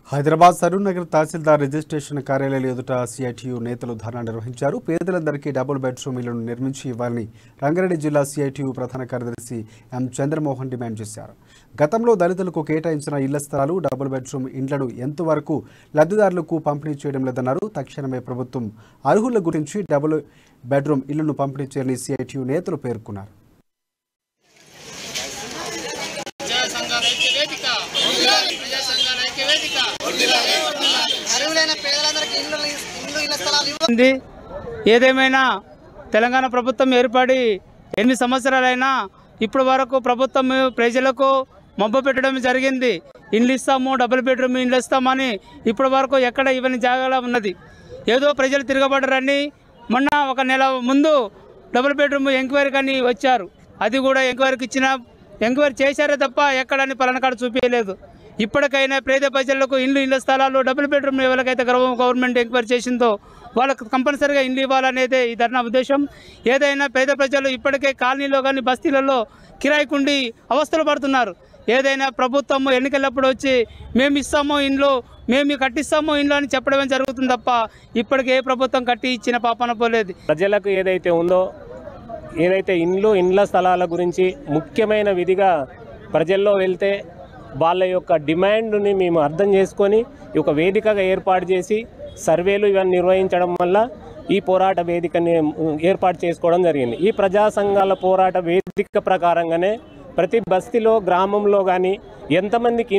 హైదరాబాద్ సరూర్ నగర్ తహసీల్దార్ registration కార్యాలయాల ఎదుట CITU నేతలు ధర్నా నిర్వహించారు. పేదలందరికీ డబుల్ బెడ్రూమ్ ఇళ్లను నిర్మించి ఇవ్వాలని రంగారెడ్డి జిల్లా సిఐటియు ప్రధాన కార్యదర్శి ఎం చంద్రమోహన్ డిమాండ్ చేశారు. గతంలో దళితులకు కేటాయించిన ఇళ్ల స్థలాలు డబుల్ బెడ్రూమ్ ఇండ్లను ఎంతవరకు లబ్ధిదారులకు పంపిణీ చేయడం లేదన్నారు. తక్షణమే ప్రభుత్వం అర్హుల గురించి డబుల్ బెడ్రూమ్ ఇళ్లను పంపిణీ చేయాలని సిఐటియు నేతలు పేర్కొన్నారు. ఏదేమైనా తెలంగాణ ప్రభుత్వం ఏర్పడి 8 సంవత్సరాలైనా ఇప్పటి వరకు ప్రభుత్వం ప్రజలకు మబ్బు పెట్టడం జరిగింది. ఇండ్లు ఇస్తాము, డబుల్ బెడ్రూమ్ ఇండ్లు ఇస్తామని ఇప్పటి వరకు ఎక్కడ ఇవన్నీ జాగాలో ఉన్నది. ఏదో ప్రజలు తిరగబడరని మొన్న ఒక నెల ముందు డబుల్ బెడ్రూమ్ ఎంక్వైరీ కానీ వచ్చారు. అది కూడా ఎంక్వైరీ చేశారే తప్ప ఎక్కడని పలనకాడ చూపించలేదు. ఇప్పటికైనా పేద ప్రజలకు ఇళ్ల స్థలాలు డబుల్ బెడ్రూమ్ ఎవరికైతే గవర్నమెంట్ ఎంక్వైరీ చేసిందో వాళ్ళకు కంపల్సరీగా ఇల్లు ఇవ్వాలనేదే ఈ ధర్నా ఉద్దేశం. ఏదైనా పేద ప్రజలు ఇప్పటికే కాలనీలో కానీ బస్తీలలో కిరాయికుండి అవస్థలు పడుతున్నారు. ఏదైనా ప్రభుత్వం ఎన్నికలప్పుడు వచ్చి మేము ఇస్తామో ఇండ్లు, మేము కట్టిస్తామో ఇండ్లు అని చెప్పడమే జరుగుతుంది తప్ప ఇప్పటికే ఏ ప్రభుత్వం కట్టి ఇచ్చిన పాపన పోలేదు. ప్రజలకు ఏదైతే ఇండ్ల స్థలాల గురించి ముఖ్యమైన విధిగా ప్రజల్లో వెళ్తే వాళ్ళ యొక్క డిమాండ్ని మేము అర్థం చేసుకొని ఒక వేదికగా ఏర్పాటు చేసి సర్వేలు ఇవన్నీ నిర్వహించడం వల్ల ఈ పోరాట వేదికని ఏర్పాటు చేసుకోవడం జరిగింది. ఈ ప్రజా సంఘాల పోరాట వేదిక ప్రకారంగానే ప్రతి బస్తీలో, గ్రామంలో కానీ ఎంతమందికి